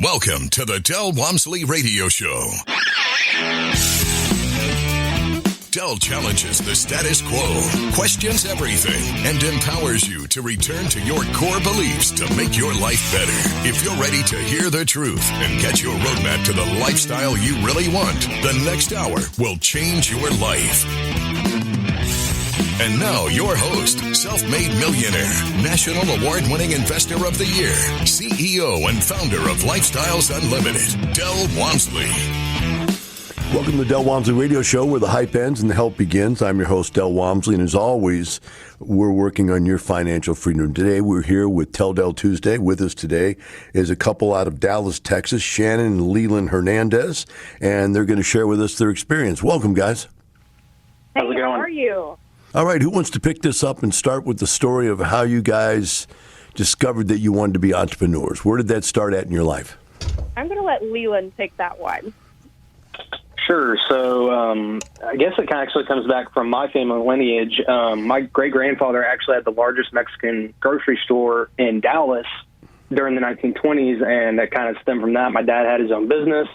Welcome to the Del Walmsley Radio Show. Del challenges the status quo, questions everything, and empowers you to return to your core beliefs to make your life better. If you're ready to hear the truth and get your roadmap to the lifestyle you really want, the next hour will change your life. And now, your host, self-made millionaire, national award-winning investor of the year, CEO and founder of Lifestyles Unlimited, Del Walmsley. Welcome to the Del Walmsley Radio Show, where the hype ends and the help begins. I'm your host, Del Walmsley, and as always, we're working on your financial freedom. Today, we're here with Tell Del Tuesday. With us today is a couple out of Dallas, Texas, Shannon and Leland Hernandez, and they're going to share with us their experience. Welcome, guys. Hey, how are you? All right, who wants to pick this up and start with the story of how you guys discovered that you wanted to be entrepreneurs? Where did that start at in your life? I'm going to let Leland take that one. Sure. So I guess it actually comes back from my family lineage. My great-grandfather actually had the largest Mexican grocery store in Dallas during the 1920s, and that kind of stemmed from that. My dad had his own business.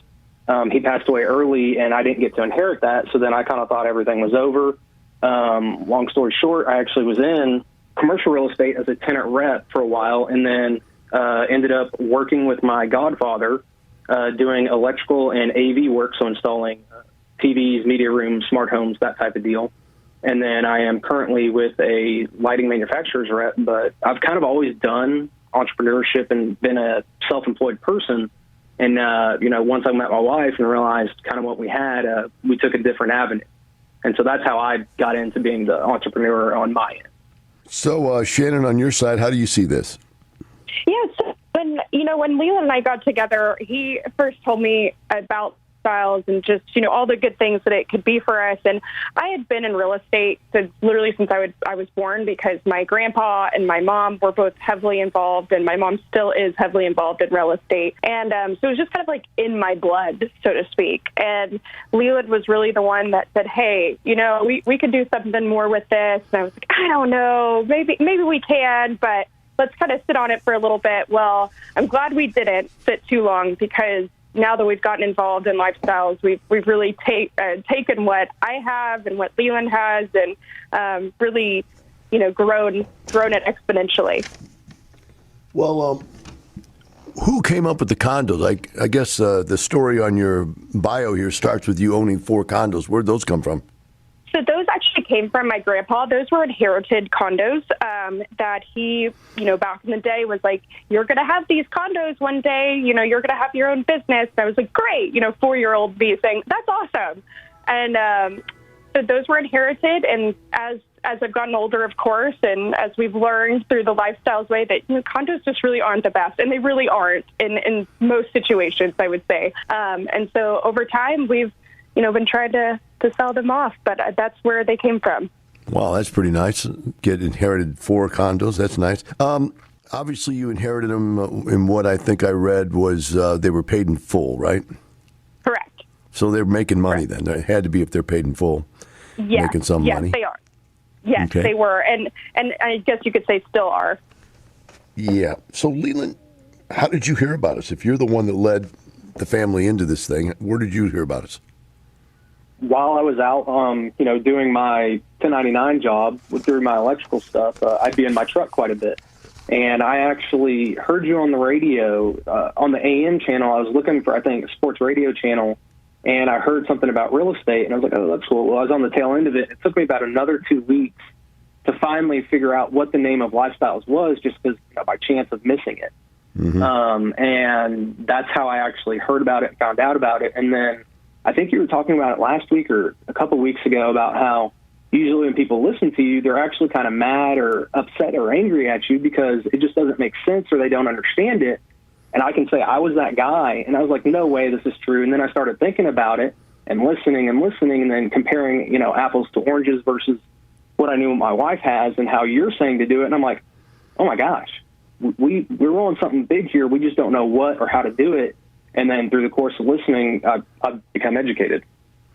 He passed away early, and I didn't get to inherit that, so then I kind of thought everything was over. Long story short, I actually was in commercial real estate as a tenant rep for a while, and then ended up working with my godfather doing electrical and AV work, so installing TVs, media rooms, smart homes, that type of deal. And then I am currently with a lighting manufacturer's rep, but I've kind of always done entrepreneurship and been a self-employed person. And, once I met my wife and realized kind of what we had, we took a different avenue. And so that's how I got into being the entrepreneur on my end. So, Shannon, on your side, how do you see this? Yeah, so when Leland and I got together, he first told me about styles and just, all the good things that it could be for us. And I had been in real estate since I was born, because my grandpa and my mom were both heavily involved, and my mom still is heavily involved in real estate. And so it was just kind of like in my blood, so to speak. And Leland was really the one that said, hey, we could do something more with this. And I was like, I don't know, maybe we can, but let's kind of sit on it for a little bit. Well, I'm glad we didn't sit too long, because now that we've gotten involved in lifestyles, we've really taken what I have and what Leland has, and really, grown it exponentially. Well, who came up with the condos? I guess the story on your bio here starts with you owning 4 condos. Where'd those come from? So those actually came from my grandpa. Those were inherited condos that he, back in the day was like, you're going to have these condos one day, you're going to have your own business. And I was like, great, 4-year-old me saying, that's awesome. And so those were inherited. And as I've gotten older, of course, and as we've learned through the Lifestyles way that condos just really aren't the best. And they really aren't in most situations, I would say. And so over time, we've been trying to sell them off, but that's where they came from. Wow, that's pretty nice. Get inherited 4 condos. That's nice. Obviously, you inherited them in what I think I read was they were paid in full, right? Correct. So they're making money then. It had to be if they're paid in full, making some money. Yes, they are. Yes, okay. They were, and I guess you could say still are. Yeah. So, Leland, how did you hear about us? If you're the one that led the family into this thing, where did you hear about us? While I was out, doing my 1099 job through my electrical stuff, I'd be in my truck quite a bit. And I actually heard you on the radio, on the AM channel. I was looking for, I think, a sports radio channel, and I heard something about real estate, and I was like, oh, that's cool. Well, I was on the tail end of it. It took me about another 2 weeks to finally figure out what the name of Lifestyles was, just because, by chance of missing it. Mm-hmm. And that's how I actually heard about it and found out about it. And then I think you were talking about it last week or a couple of weeks ago about how usually when people listen to you, they're actually kind of mad or upset or angry at you because it just doesn't make sense or they don't understand it. And I can say I was that guy, and I was like, no way, this is true. And then I started thinking about it and listening and then comparing, apples to oranges versus what I knew my wife has and how you're saying to do it. And I'm like, oh my gosh, we're rolling something big here. We just don't know what or how to do it. And then through the course of listening, I've become educated.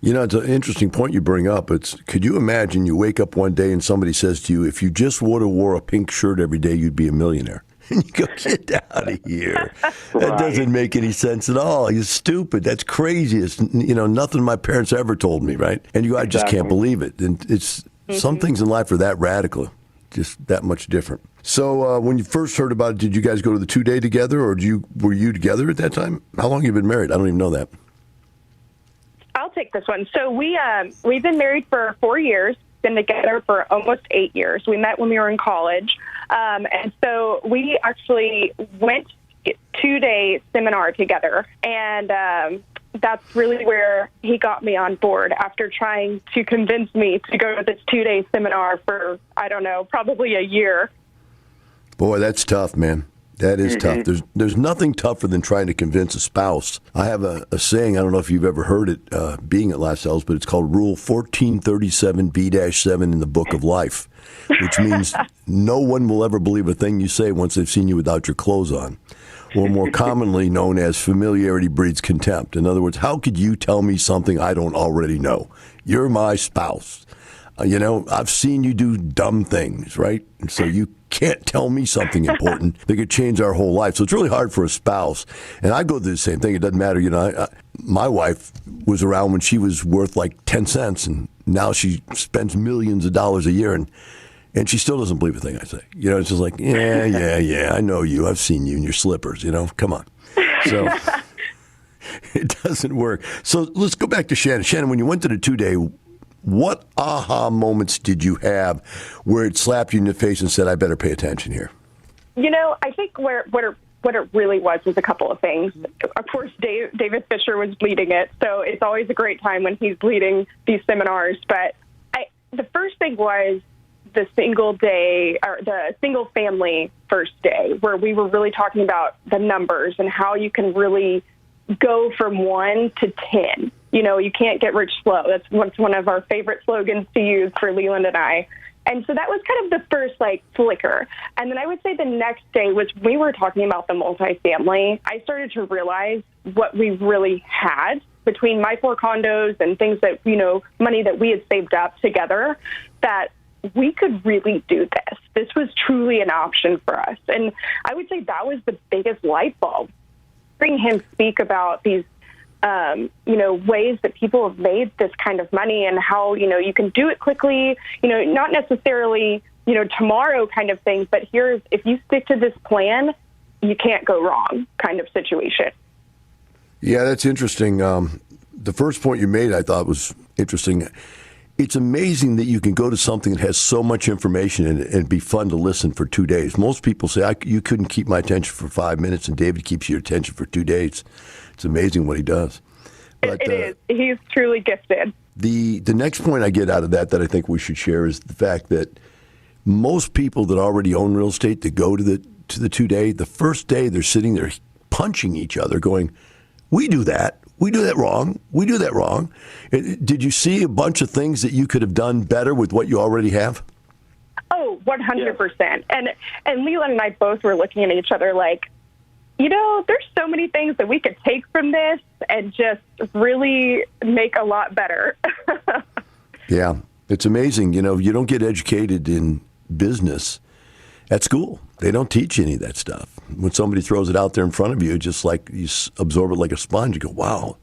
It's an interesting point you bring up. Could you imagine you wake up one day and somebody says to you, if you just would have wore a pink shirt every day, you'd be a millionaire? And you go, get out of here. That doesn't make any sense at all. You're stupid. That's crazy. It's, nothing my parents ever told me, right? And you go, I just can't believe it. And it's some things in life are that radical, just that much different. So when you first heard about it, did you guys go to the 2-day together, or were you together at that time? How long have you been married? I don't even know that. I'll take this one. So we've been married for 4 years, been together for almost 8 years. We met when we were in college. And so we actually went 2-day seminar together. And that's really where he got me on board after trying to convince me to go to this 2-day seminar for, I don't know, probably a year. Boy, that's tough, man. That is tough. There's nothing tougher than trying to convince a spouse. I have a saying, I don't know if you've ever heard it being at Last Cells, but it's called Rule 1437B-7 in the Book of Life, which means no one will ever believe a thing you say once they've seen you without your clothes on, or more commonly known as familiarity breeds contempt. In other words, how could you tell me something I don't already know? You're my spouse. I've seen you do dumb things, right? And so you can't tell me something important that could change our whole life. So it's really hard for a spouse. And I go through the same thing. It doesn't matter. My wife was around when she was worth like 10 cents, and now she spends millions of dollars a year, and she still doesn't believe a thing I say. It's just like, yeah, I know you. I've seen you in your slippers, come on. So it doesn't work. So let's go back to Shannon. Shannon, when you went to the 2-day, what aha moments did you have where it slapped you in the face and said, I better pay attention here? I think what it really was a couple of things. Of course, David Fisher was leading it, so it's always a great time when he's leading these seminars. But the first thing was the single day, or the single family first day, where we were really talking about the numbers and how you can really go from 1 to 10. You can't get rich slow. That's one of our favorite slogans to use for Leland and I. And so that was kind of the first, flicker. And then I would say the next day was we were talking about the multifamily. I started to realize what we really had between my 4 condos and things that, money that we had saved up together, that we could really do this. This was truly an option for us. And I would say that was the biggest light bulb. Hearing him speak about these ways that people have made this kind of money, and how, you can do it quickly, not necessarily, tomorrow kind of thing, but if you stick to this plan, you can't go wrong kind of situation. Yeah, that's interesting. The first point you made, I thought, was interesting. It's amazing that you can go to something that has so much information in it and be fun to listen for 2 days. Most people say, you couldn't keep my attention for 5 minutes, and David keeps your attention for 2 days. It's amazing what he does. But, it is. He's truly gifted. The next point I get out of that I think we should share is the fact that most people that already own real estate that go to the 2-day, the first day they're sitting there punching each other going, we do that. We do that wrong. We do that wrong. Did you see a bunch of things that you could have done better with what you already have? Oh, 100%. And Leland and I both were looking at each other like, there's so many things that we could take from this and just really make a lot better. Yeah, it's amazing. You don't get educated in business at school. They don't teach you any of that stuff. When somebody throws it out there in front of you, just like you absorb it like a sponge, you go, wow,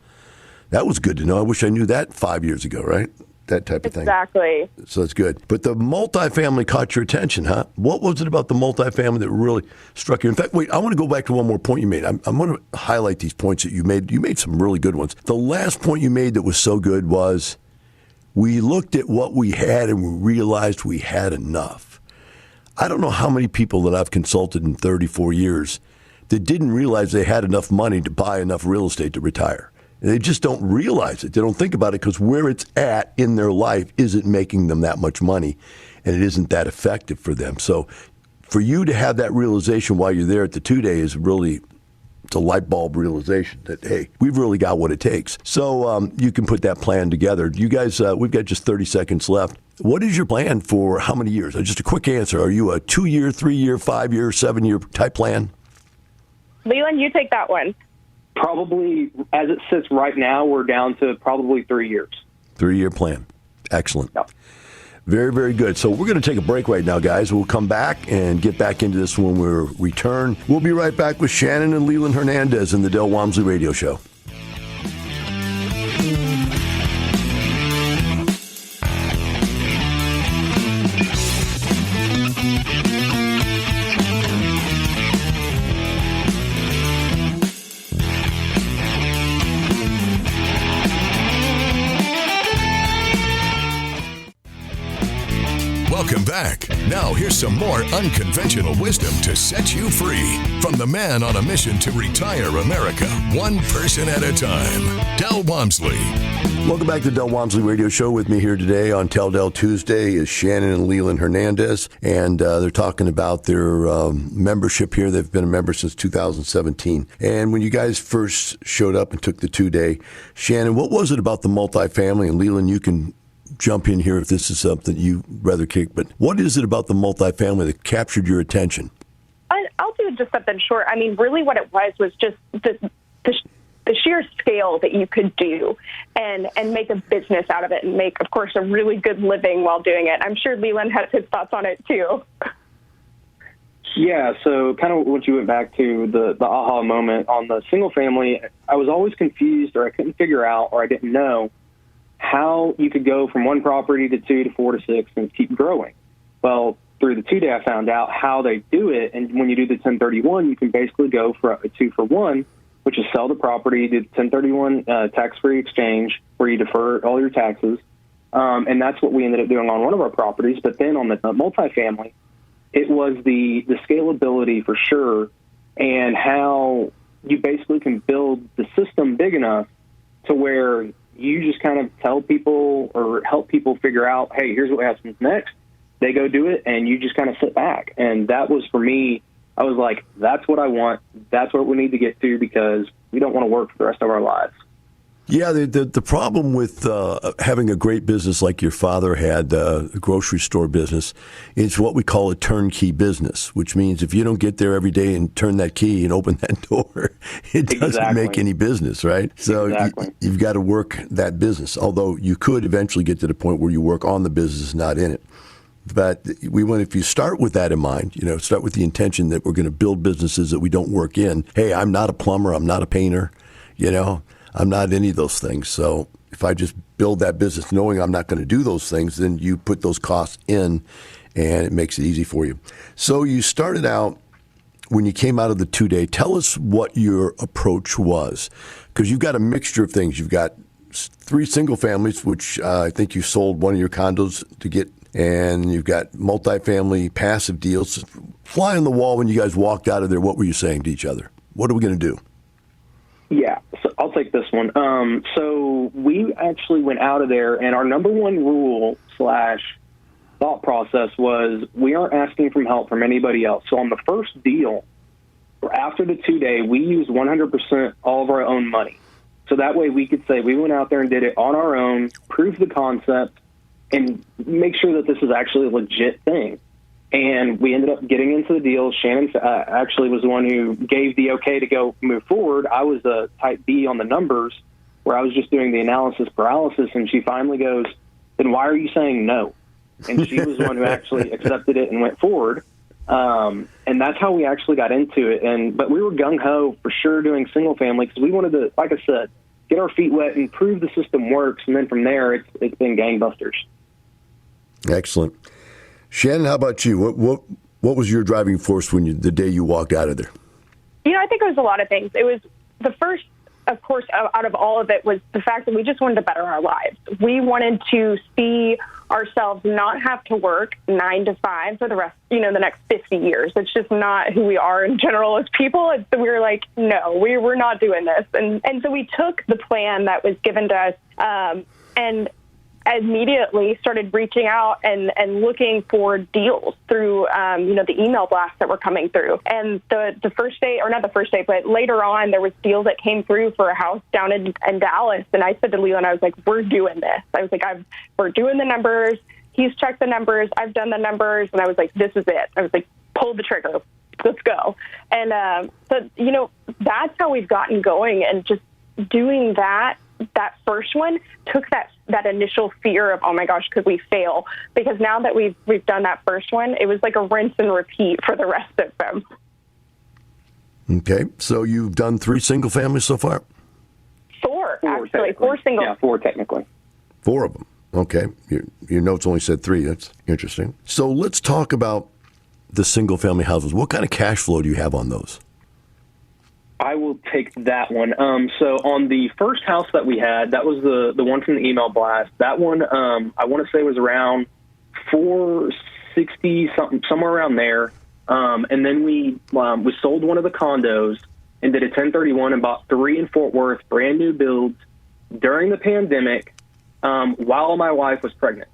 that was good to know. I wish I knew that 5 years ago, right? That type of thing. Exactly. So that's good. But the multifamily caught your attention, huh? What was it about the multifamily that really struck you? In fact, wait, I want to go back to one more point you made. I'm going to highlight these points that you made. You made some really good ones. The last point you made that was so good was we looked at what we had and we realized we had enough. I don't know how many people that I've consulted in 34 years that didn't realize they had enough money to buy enough real estate to retire. They just don't realize it. They don't think about it because where it's at in their life isn't making them that much money, and it isn't that effective for them. So for you to have that realization while you're there at the 2-day is really, it's a light bulb realization that, hey, we've really got what it takes. So you can put that plan together. You guys, we've got just 30 seconds left. What is your plan for how many years? Just a quick answer. Are you a 2-year, 3-year, 5-year, 7-year type plan? Leland, you take that one. Probably, as it sits right now, we're down to probably 3 years. 3-year plan. Excellent. Yep. Very, very good. So we're going to take a break right now, guys. We'll come back and get back into this when we return. We'll be right back with Shannon and Leland Hernandez in the Del Walmsley Radio Show. Welcome back. Now here's some more unconventional wisdom to set you free from the man on a mission to retire America, one person at a time, Del Walmsley. Welcome back to the Del Walmsley Radio Show. With me here today on Tell Del Tuesday is Shannon and Leland Hernandez, and they're talking about their membership here. They've been a member since 2017. And when you guys first showed up and took the 2-day, Shannon, what was it about the multifamily? And Leland, you can jump in here if this is something you rather kick, but what is it about the multifamily that captured your attention? I'll do just something short. I mean, really what it was just the sheer scale that you could do and make a business out of it and make, of course, a really good living while doing it. I'm sure Leland has his thoughts on it, too. Yeah, so kind of what you went back to, the aha moment on the single family, I was always confused, or I couldn't figure out, or I didn't know how you could go from one property to 2 to 4 to 6 and keep growing. Well, through the 2-day, I found out how they do it. And when you do the 1031, you can basically go for a 2-for-1, which is sell the property, do the 1031 tax-free exchange where you defer all your taxes. And that's what we ended up doing on one of our properties. But then on the multifamily, it was the scalability for sure, and how you basically can build the system big enough to where you just kind of tell people or help people figure out, hey, here's what happens next. They go do it, and you just kind of sit back. And that was, for me, I was like, that's what I want. That's what we need to get to, because we don't want to work for the rest of our lives. Yeah, the problem with having a great business like your father had, a grocery store business, is what we call a turnkey business, which means if you don't get there every day and turn that key and open that door, it doesn't make any business, right? So you've got to work that business, although you could eventually get to the point where you work on the business, not in it. But if you start with that in mind, start with the intention that we're going to build businesses that we don't work in. Hey, I'm not a plumber, I'm not a painter, I'm not any of those things. So if I just build that business knowing I'm not going to do those things, then you put those costs in and it makes it easy for you. So you started out, when you came out of the 2-day, tell us what your approach was. Because you've got a mixture of things. You've got 3 single families, which I think you sold one of your condos to get, and you've got multifamily passive deals. Fly on the wall, when you guys walked out of there, what were you saying to each other? What are we going to do? Yeah, so I'll take this one. So we actually went out of there, and our number one rule / thought process was we aren't asking for help from anybody else. So on the first deal, after the 2-day, we used 100% all of our own money. So that way we could say we went out there and did it on our own, prove the concept, and make sure that this is actually a legit thing. And we ended up getting into the deal. Shannon actually was the one who gave the okay to go move forward. I was a type B on the numbers, where I was just doing the analysis paralysis, and she finally goes, then why are you saying no? And she was the one who actually accepted it and went forward. And that's how we actually got into it. But we were gung-ho for sure doing single family, because we wanted to, like I said, get our feet wet and prove the system works. And then from there, it's been gangbusters. Excellent. Shannon, how about you? What was your driving force the day you walked out of there? I think it was a lot of things. It was the first, of course, out of all of it, was the fact that we just wanted to better our lives. We wanted to see ourselves not have to work 9 to 5 for the rest, the next 50 years. It's just not who we are in general as people. We were like, no, we're not doing this. And so we took the plan that was given to us, and immediately started reaching out and looking for deals through, the email blasts that were coming through. And the first day, or not the first day, but later on, there was deals that came through for a house down in Dallas. And I said to Leland, I was like, we're doing this. I was like, we're doing the numbers. He's checked the numbers. I've done the numbers. And I was like, this is it. I was like, pull the trigger. Let's go. And so, that's how we've gotten going. And just doing that that first one took that initial fear of, oh my gosh, could we fail? Because now that we've done that first one, it was like a rinse and repeat for the rest of them. Okay, so you've done 3 single families so far? Four actually. 4 single. Yeah, 4 technically. 4 of them. Okay, your notes only said 3. That's interesting. So let's talk about the single family houses. What kind of cash flow do you have on those? I will take that one. So on the first house that we had, that was the one from the email blast. That one, I want to say was around 460 something, somewhere around there. And then we sold one of the condos and did a 1031 and bought 3 in Fort Worth, brand new builds during the pandemic, while my wife was pregnant.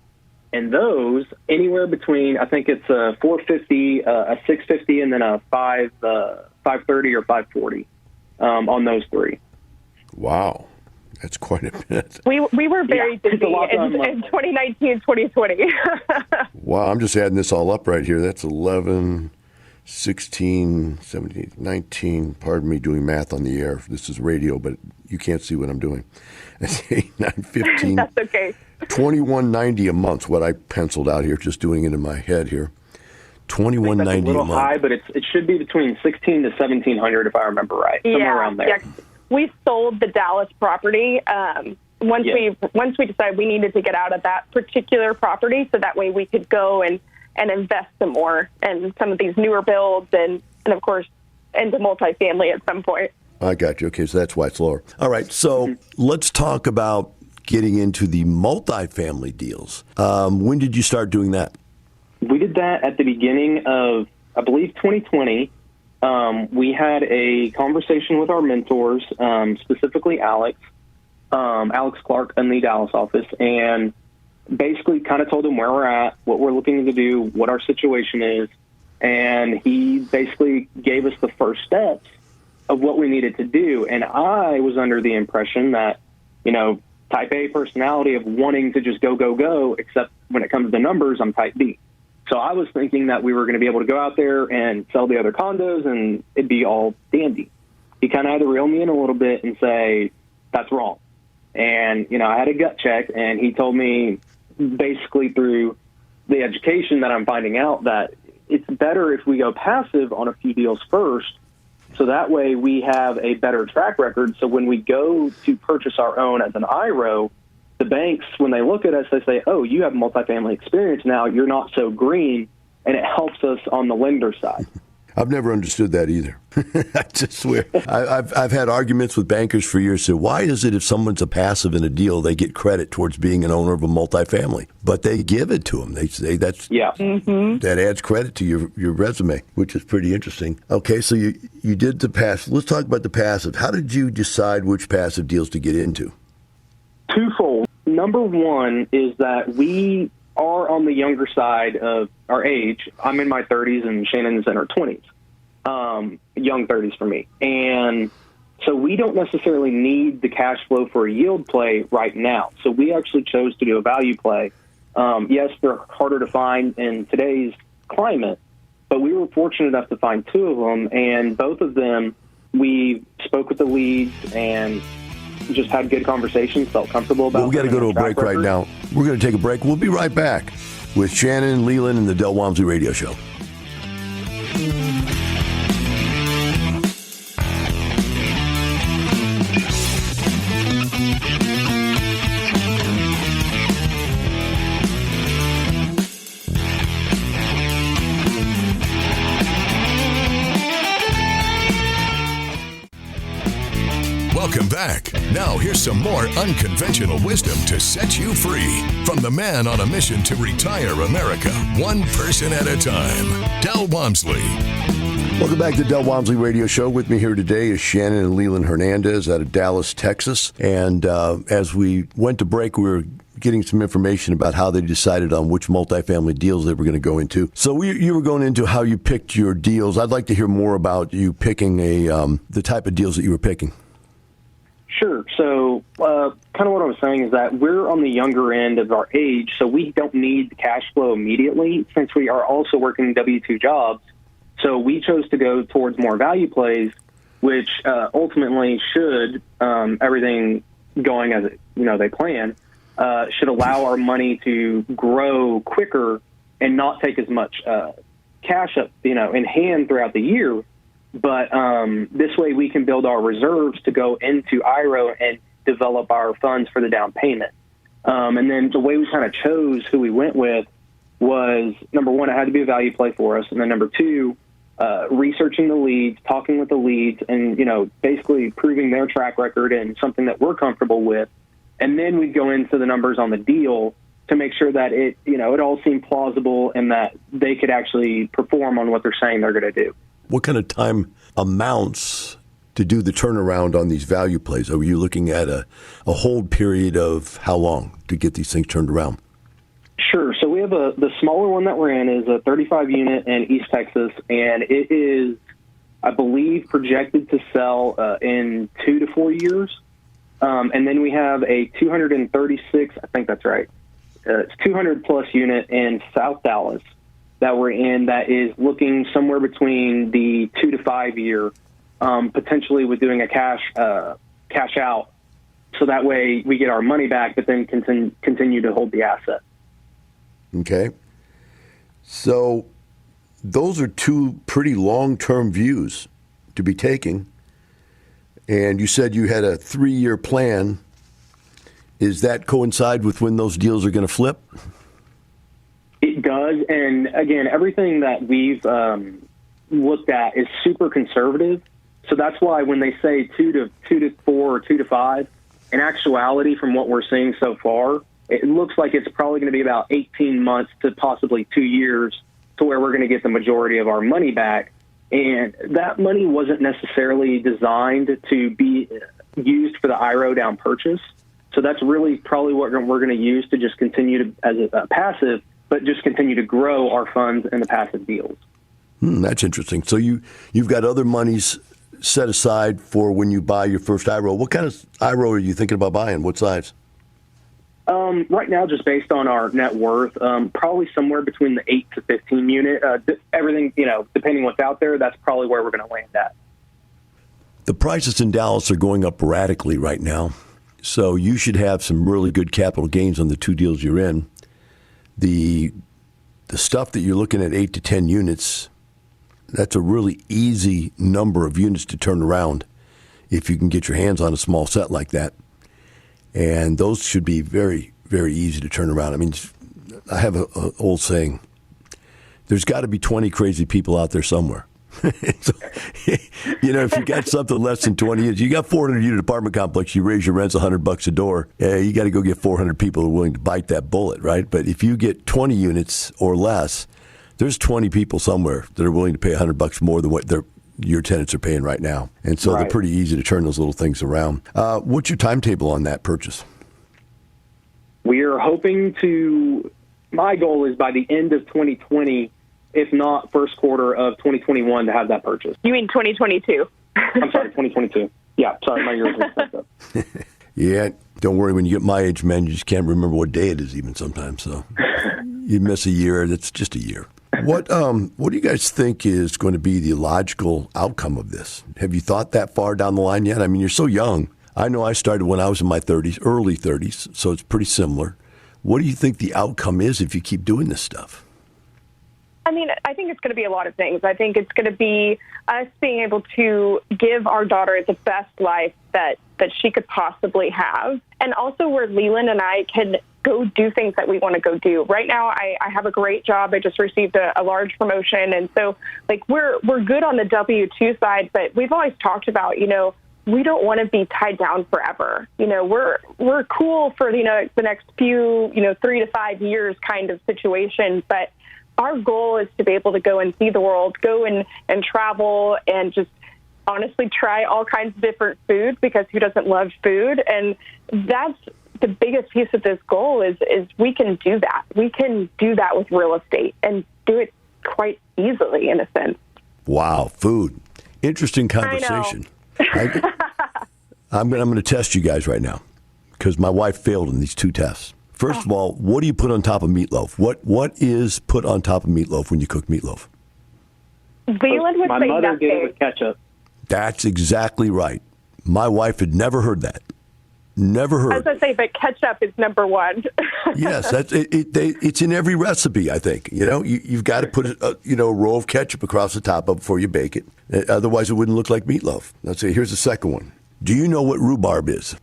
And those anywhere between, I think it's a 450, a 650, and then a 530 or 540 on those 3. Wow, that's quite a bit. We were very busy in 2019 and 2020. Wow, I'm just adding this all up right here. That's 11, 16, 17, 19. Pardon me doing math on the air. This is radio, but you can't see what I'm doing. That's 8, 9, 15. That's okay. $21.90 a month. What I penciled out here, just doing it in my head here. $21.90 a little a month. high, but it should be between $1,600 to $1,700 if I remember right, somewhere around there. Yeah. We sold the Dallas property once we decided we needed to get out of that particular property, so that way we could go and invest some more in some of these newer builds and of course into multifamily at some point. I got you. Okay, so that's why it's lower. All right, so let's talk about getting into the multifamily deals. When did you start doing that? We did that at the beginning of, I believe, 2020. We had a conversation with our mentors, specifically Alex Clark in the Dallas office, and basically kind of told him where we're at, what we're looking to do, what our situation is, and he basically gave us the first steps of what we needed to do. And I was under the impression that, type A personality of wanting to just go, except when it comes to numbers, I'm type B. So I was thinking that we were going to be able to go out there and sell the other condos and it'd be all dandy. He kind of had to reel me in a little bit and say, that's wrong. And, I had a gut check, and he told me basically through the education that I'm finding out that it's better if we go passive on a few deals first, so that way we have a better track record. So when we go to purchase our own as an IRO, the banks, when they look at us, they say, oh, you have multifamily experience now. You're not so green, and it helps us on the lender side. I've never understood that either. I just swear. I've had arguments with bankers for years. So why is it if someone's a passive in a deal, they get credit towards being an owner of a multifamily? But they give it to them. They say that adds credit to your resume, which is pretty interesting. Okay, so you did the passive. Let's talk about the passive. How did you decide which passive deals to get into? Twofold. Number one is that we are on the younger side of our age. I'm in my 30s and Shannon's in her 20s. Young 30s for me. And so we don't necessarily need the cash flow for a yield play right now. So we actually chose to do a value play. Yes, they're harder to find in today's climate, but we were fortunate enough to find 2 of them, and both of them, we spoke with the leads and just had good conversations, felt comfortable about. Well, we got to go to a break right now. We're going to take a break. We'll be right back with Shannon, Leland, and the Del Walmsley Radio Show. Welcome back. Now here's some more unconventional wisdom to set you free from the man on a mission to retire America, one person at a time, Del Walmsley. Welcome back to the Del Walmsley Radio Show. With me here today is Shannon and Leland Hernandez out of Dallas, Texas. And as we went to break, we were getting some information about how they decided on which multifamily deals they were going to go into. So you were going into how you picked your deals. I'd like to hear more about you picking the type of deals that you were picking. Sure. So kind of what I was saying is that we're on the younger end of our age, so we don't need the cash flow immediately since we are also working W-2 jobs. So we chose to go towards more value plays, which ultimately should everything going as they plan, should allow our money to grow quicker and not take as much cash up, in hand throughout the year. But this way we can build our reserves to go into IRO and develop our funds for the down payment. And then the way we kind of chose who we went with was, number one, it had to be a value play for us. And then number two, researching the leads, talking with the leads, and, basically proving their track record and something that we're comfortable with. And then we'd go into the numbers on the deal to make sure that it all seemed plausible and that they could actually perform on what they're saying they're going to do. What kind of time amounts to do the turnaround on these value plays? Are you looking at a hold period of how long to get these things turned around? Sure. So we have the smaller one that we're in is a 35 unit in East Texas, and it is, I believe, projected to sell in 2 to 4 years. And then we have a 236, I think that's right. It's 200 plus unit in South Dallas that we're in that is looking somewhere between the 2 to 5 year, potentially with doing a cash out. So that way we get our money back, but then continue to hold the asset. Okay. So those are two pretty long-term views to be taking. And you said you had a 3-year plan. Is that coincide with when those deals are going to flip? It does. And again, everything that we've looked at is super conservative. So that's why when they say 2 to 4 or 2 to 5, in actuality, from what we're seeing so far, it looks like it's probably going to be about 18 months to possibly 2 years to where we're going to get the majority of our money back. And that money wasn't necessarily designed to be used for the IRO down purchase. So that's really probably what we're going to use to just continue to, as a passive, but just continue to grow our funds in the passive deals. That's interesting. So you've got other monies set aside for when you buy your first IRO. What kind of IRO are you thinking about buying? What size? Right now, just based on our net worth, probably somewhere between the 8 to 15 unit. Everything, depending what's out there, that's probably where we're going to land at. The prices in Dallas are going up radically right now, so you should have some really good capital gains on the two deals you're in. The stuff that you're looking at 8 to 10 units, that's a really easy number of units to turn around if you can get your hands on a small set like that. And those should be very, very easy to turn around. I mean, I have an old saying, there's got to be 20 crazy people out there somewhere. So, if you got something less than 20 units, you got 400-unit apartment complex, you raise your rents $100 a door, you got to go get 400 people who are willing to bite that bullet, right? But if you get 20 units or less, there's 20 people somewhere that are willing to pay $100 more than what your tenants are paying right now. And so They're pretty easy to turn those little things around. What's your timetable on that purchase? We are hoping my goal is by the end of 2020, if not first quarter of 2021, to have that purchase. You mean 2022? I'm sorry, 2022. Yeah, sorry, my years are messed up. Yeah, don't worry. When you get my age, man, you just can't remember what day it is even sometimes. So you miss a year, that's just a year. What do you guys think is going to be the logical outcome of this? Have you thought that far down the line yet? I mean, you're so young. I know I started when I was in my 30s, early 30s, so it's pretty similar. What do you think the outcome is if you keep doing this stuff? I mean, I think it's going to be a lot of things. I think it's going to be us being able to give our daughter the best life that she could possibly have, and also where Leland and I can go do things that we want to go do. Right now, I have a great job. I just received a large promotion, and so we're good on the W-2 side. But we've always talked about, we don't want to be tied down forever. We're cool for the next few 3 to 5 years kind of situation, but our goal is to be able to go and see the world, go and travel, and just honestly try all kinds of different food, because who doesn't love food? And that's the biggest piece of this goal is we can do that. We can do that with real estate and do it quite easily in a sense. Wow, food. Interesting conversation. I'm going to test you guys right now because my wife failed in these two tests. First of all, what do you put on top of meatloaf? What is put on top of meatloaf when you cook meatloaf? Leland would My say mother nothing. did it with ketchup. That's exactly right. My wife had never heard that. Never heard. As I say, but ketchup is number one. Yes, it's in every recipe, I think. You've got to put a row of ketchup across the top of it before you bake it. Otherwise, it wouldn't look like meatloaf. Let's see, here's the second one. Do you know what rhubarb is?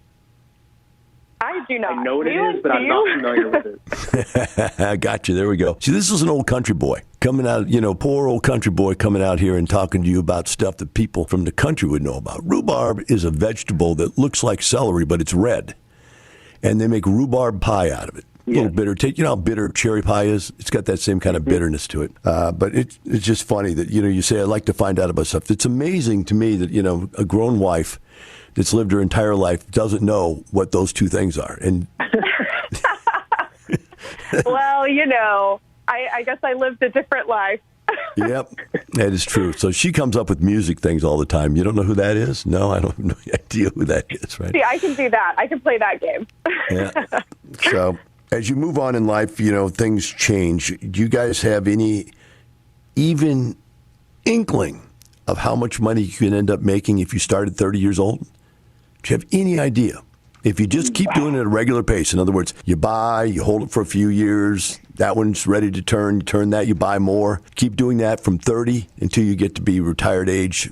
I do not. I know what it is, but I'm not familiar with it. I got you. There we go. See, this is an old country boy coming out, poor old country boy coming out here and talking to you about stuff that people from the country would know about. Rhubarb is a vegetable that looks like celery, but it's red. And they make rhubarb pie out of it. A little bitter. You know how bitter cherry pie is? It's got that same kind of bitterness to it. But it's just funny that, you say, I like to find out about stuff. It's amazing to me that, a grown wife that's lived her entire life doesn't know what those two things are. And well, I guess I lived a different life. Yep, that is true. So she comes up with music things all the time. You don't know who that is? No, I don't have no idea who that is, right? See, I can do that. I can play that game. Yeah. So as you move on in life, things change. Do you guys have any even inkling of how much money you can end up making if you started 30 years old? Do you have any idea? If you just keep doing it at a regular pace, in other words, you buy, you hold it for a few years, that one's ready to turn, you turn that, you buy more. Keep doing that from 30 until you get to be retired age,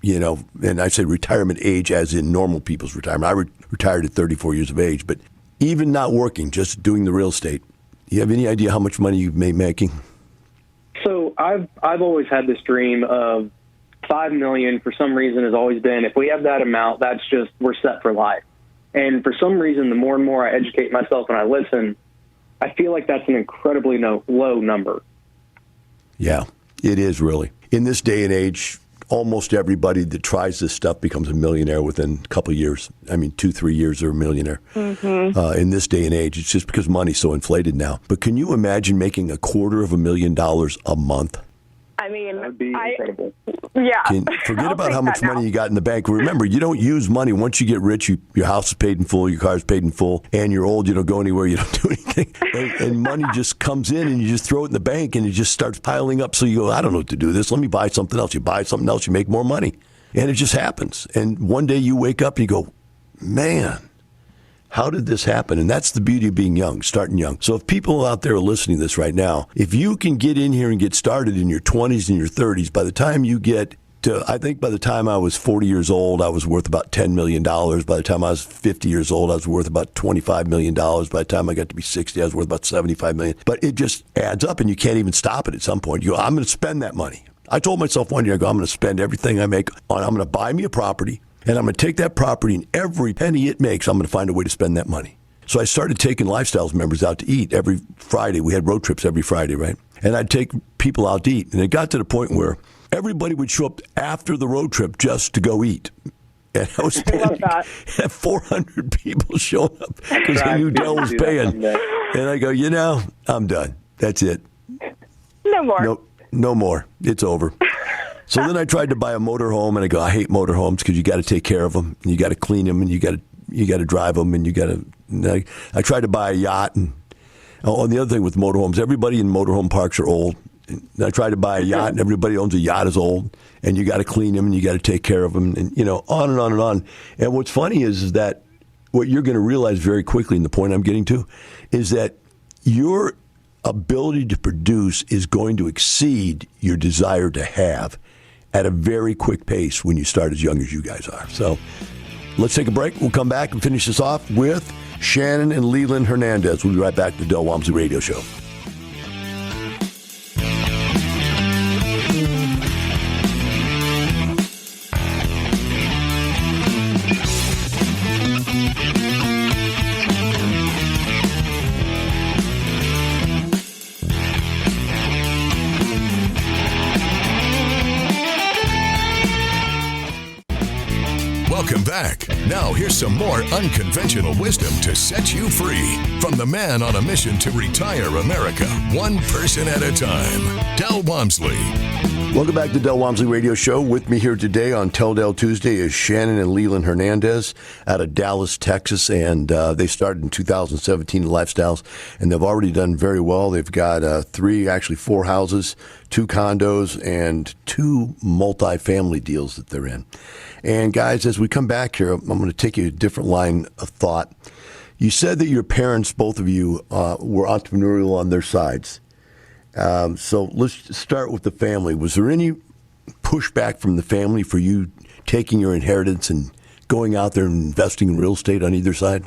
and I say retirement age as in normal people's retirement. I retired at 34 years of age, but even not working, just doing the real estate, do you have any idea how much money you've made making? So I've always had this dream of $5 million. For some reason has always been, if we have that amount, that's just, we're set for life. And for some reason, the more and more I educate myself and I listen, I feel like that's an incredibly low number. Yeah, it is really. In this day and age, almost everybody that tries this stuff becomes a millionaire within a couple of years. I mean, 2-3 years they're a millionaire. Mm-hmm. In this day and age, it's just because money's so inflated now. But can you imagine making $250,000 a month? I mean, that would be incredible. Yeah. Forget about how much money you got in the bank. Remember, you don't use money. Once you get rich, your house is paid in full, your car is paid in full, and you're old, you don't go anywhere, you don't do anything. And money just comes in, and you just throw it in the bank, and it just starts piling up. So you go, I don't know what to do with this. Let me buy something else. You buy something else, you make more money. And it just happens. And one day you wake up and you go, man, how did this happen? And that's the beauty of being young, starting young. So if people out there are listening to this right now, if you can get in here and get started in your 20s and your 30s, by the time you get to, I think by the time I was 40 years old, I was worth about $10 million. By the time I was 50 years old, I was worth about $25 million. By the time I got to be 60, I was worth about $75 million. But it just adds up, and you can't even stop it at some point. You go, I'm going to spend that money. I told myself one year, I'm going to spend everything I make on, I'm going to buy me a property, and I'm going to take that property, and every penny it makes, I'm going to find a way to spend that money. So I started taking Lifestyles members out to eat every Friday. We had road trips every Friday, right? And I'd take people out to eat. And it got to the point where everybody would show up after the road trip just to go eat. And I was paying, 400 people showing up because I knew Dell was paying. And I go, I'm done. That's it. No more. No more. It's over. So then I tried to buy a motorhome, and I go, I hate motorhomes because you got to take care of them, and you got to clean them, and you got to drive them, and you got to. I tried to buy a yacht, and the other thing with motorhomes, everybody in motorhome parks are old. And I tried to buy a yacht, and everybody owns a yacht is old, and you got to clean them, and you got to take care of them, and on and on and on. And what's funny is that what you're going to realize very quickly, and the point I'm getting to, is that your ability to produce is going to exceed your desire to have at a very quick pace when you start as young as you guys are. So let's take a break. We'll come back and finish this off with Shannon and Leland Hernandez. We'll be right back to the Del Walmsley Radio Show. Welcome back. Now here's some more unconventional wisdom to set you free from the man on a mission to retire America, one person at a time, Del Walmsley. Welcome back to Del Walmsley Radio Show. With me here today on Tell Del Tuesday is Shannon and Leland Hernandez out of Dallas, Texas, and they started in 2017 Lifestyles, and they've already done very well. They've got 4 houses, 2 condos, and 2 multi-family deals that they're in. And guys, as we come back here, I'm going to take you a different line of thought. You said that your parents, both of you, were entrepreneurial on their sides. So let's start with the family. Was there any pushback from the family for you taking your inheritance and going out there and investing in real estate on either side?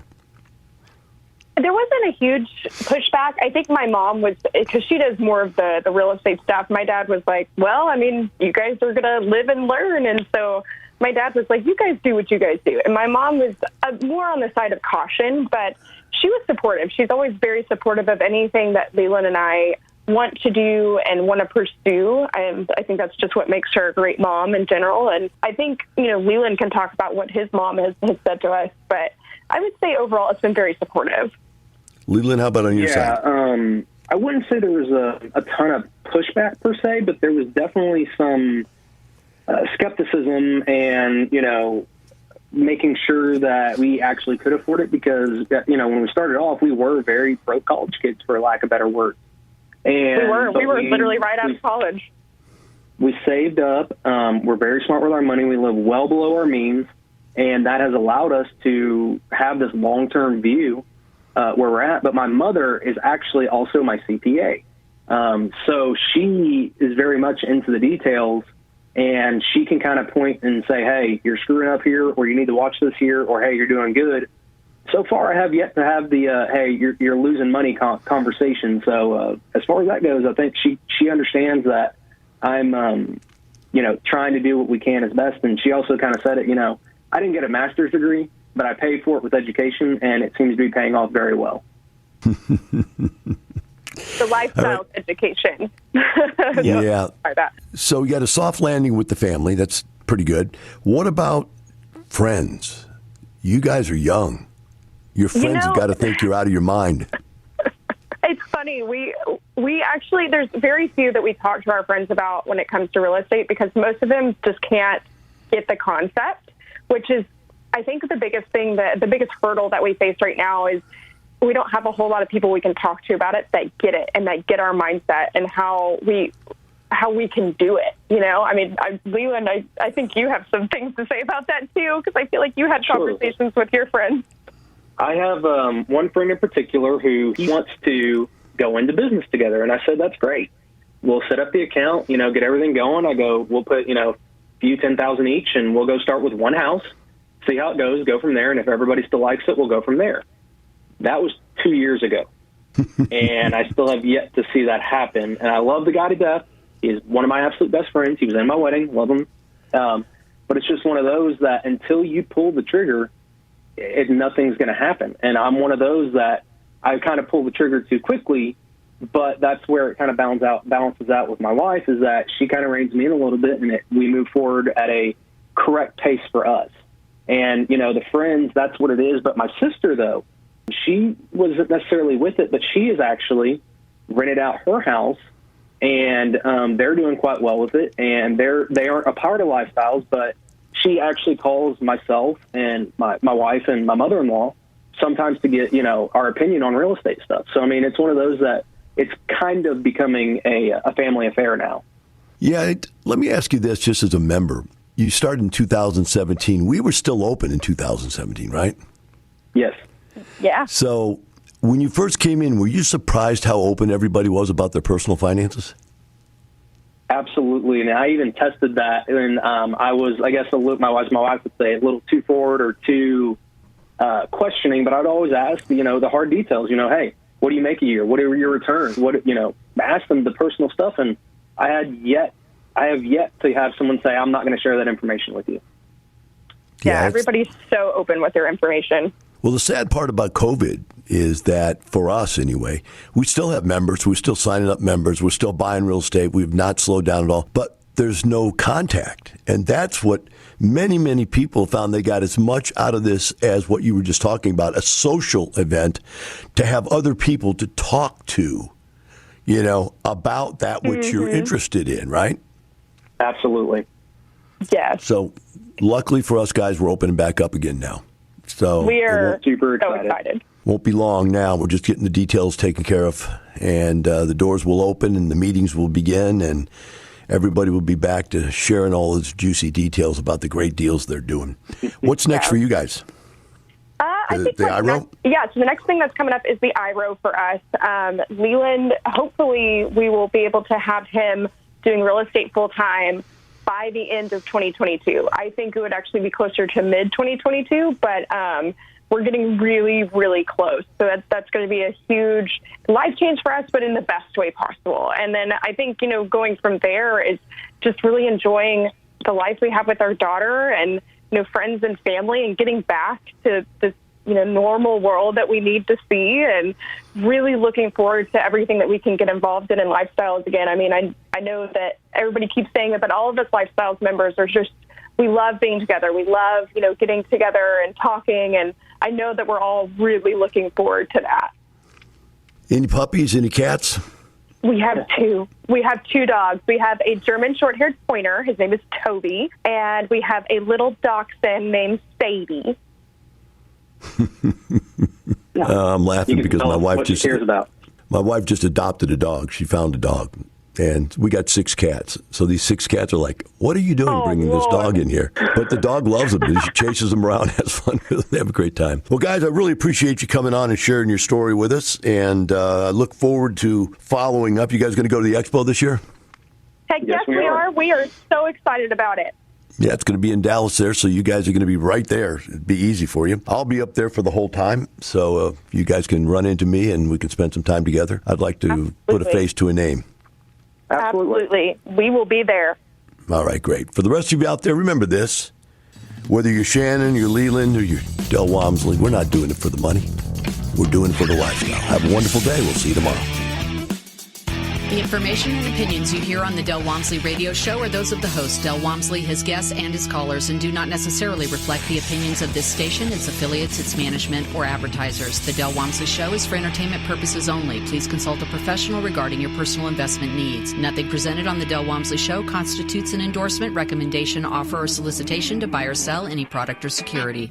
There wasn't a huge pushback. I think my mom was, because she does more of the real estate stuff. My dad was like, well, I mean, you guys are going to live and learn. And so my dad was like, you guys do what you guys do. And my mom was more on the side of caution, but she was supportive. She's always very supportive of anything that Leland and I want to do and want to pursue. And I think that's just what makes her a great mom in general. And I think, Leland can talk about what his mom has said to us, but I would say overall it's been very supportive. Leland, how about on your side? I wouldn't say there was a ton of pushback per se, but there was definitely some skepticism and, making sure that we actually could afford it because, when we started off, we were very broke college kids, for lack of a better word. And we were literally right out of college. We saved up. We're very smart with our money. We live well below our means, and that has allowed us to have this long-term view where we're at. But my mother is actually also my CPA. So she is very much into the details, and she can kind of point and say, hey, you're screwing up here, or you need to watch this here, or hey, you're doing good. So far, I have yet to have the, hey, you're losing money conversation. So as far as that goes, I think she understands that I'm, trying to do what we can as best. And she also kind of said it, I didn't get a master's degree, but I paid for it with education, and it seems to be paying off very well. The lifestyle education. Yeah. So you got a soft landing with the family. That's pretty good. What about friends? You guys are young. Your friends have got to think you're out of your mind. It's funny. We actually, there's very few that we talk to our friends about when it comes to real estate because most of them just can't get the concept, which is, I think, the biggest thing, the biggest hurdle that we face right now is we don't have a whole lot of people we can talk to about it that get it and that get our mindset and how we can do it. Leland, I think you have some things to say about that too, because I feel like you had conversations with your friends. I have one friend in particular who wants to go into business together, and I said, that's great. We'll set up the account, get everything going. I go, we'll put, a few 10,000 each, and we'll go start with one house, see how it goes, go from there, and if everybody still likes it, we'll go from there. That was 2 years ago, and I still have yet to see that happen, and I love the guy to death. He's one of my absolute best friends. He was in my wedding, love him. But it's just one of those that until you pull the trigger, nothing's going to happen. And I'm one of those that I kind of pull the trigger too quickly, but that's where it kind of balances out with my wife, is that she kind of reins me in a little bit, and we move forward at a correct pace for us. And, the friends, that's what it is. But my sister, though, she wasn't necessarily with it, but she has actually rented out her house, and they're doing quite well with it. And they aren't a part of Lifestyles, but she actually calls myself and my wife and my mother-in-law sometimes to get, our opinion on real estate stuff. So, it's one of those that it's kind of becoming a family affair now. Yeah. Let me ask you this, just as a member. You started in 2017. We were still open in 2017, right? Yes. Yeah. So when you first came in, were you surprised how open everybody was about their personal finances? Absolutely, and I even tested that, and I was, I guess, my wife would say, a little too forward or too questioning, but I'd always ask, the hard details. Hey, what do you make a year? What are your returns? Ask them the personal stuff, and I have yet to have someone say, I'm not going to share that information with you. Yeah, everybody's so open with their information. Well, the sad part about COVID is that, for us anyway, we still have members. We're still signing up members. We're still buying real estate. We've not slowed down at all. But there's no contact. And that's what many, many people found they got as much out of this as what you were just talking about, a social event, to have other people to talk to, about that which you're interested in, right? Absolutely. Yes. So luckily for us guys, we're opening back up again now. So We are super so excited. excited. won't be long now. We're just getting the details taken care of, and the doors will open and the meetings will begin, and everybody will be back to sharing all those juicy details about the great deals they're doing. What's next for you guys? I think the IRO? So the next thing that's coming up is the IRO for us. Leland, hopefully we will be able to have him doing real estate full-time by the end of 2022. I think it would actually be closer to mid-2022, but we're getting really, really close. So that's going to be a huge life change for us, but in the best way possible. And then I think, going from there is just really enjoying the life we have with our daughter and, friends and family, and getting back to this, normal world that we need to see, and really looking forward to everything that we can get involved in lifestyles again. I mean, I know that everybody keeps saying it, but all of us lifestyles members are just, we love being together. We love, getting together and talking. And I know that we're all really looking forward to that. Any puppies, any cats? We have two. We have two dogs. We have a German short-haired pointer. His name is Toby. And we have a little dachshund named Sadie. I'm laughing because my wife just cares about. My wife just adopted a dog. She found a dog, and we got 6 cats. So these 6 cats are like, "What are you doing bringing this dog in here?" But the dog loves them. She chases them around, has fun with them. They have a great time. Well, guys, I really appreciate you coming on and sharing your story with us, and I look forward to following up. You guys going to go to the expo this year? Heck, yes, we are. We are so excited about it. Yeah, it's going to be in Dallas there, so you guys are going to be right there. It'd be easy for you. I'll be up there for the whole time, so you guys can run into me and we can spend some time together. I'd like to put a face to a name. Absolutely. We will be there. All right, great. For the rest of you out there, remember this. Whether you're Shannon, you're Leland, or you're Del Walmsley, we're not doing it for the money. We're doing it for the lifestyle. Have a wonderful day. We'll see you tomorrow. The information and opinions you hear on the Del Walmsley radio show are those of the host, Del Walmsley, his guests, and his callers, and do not necessarily reflect the opinions of this station, its affiliates, its management, or advertisers. The Del Walmsley show is for entertainment purposes only. Please consult a professional regarding your personal investment needs. Nothing presented on the Del Walmsley show constitutes an endorsement, recommendation, offer, or solicitation to buy or sell any product or security.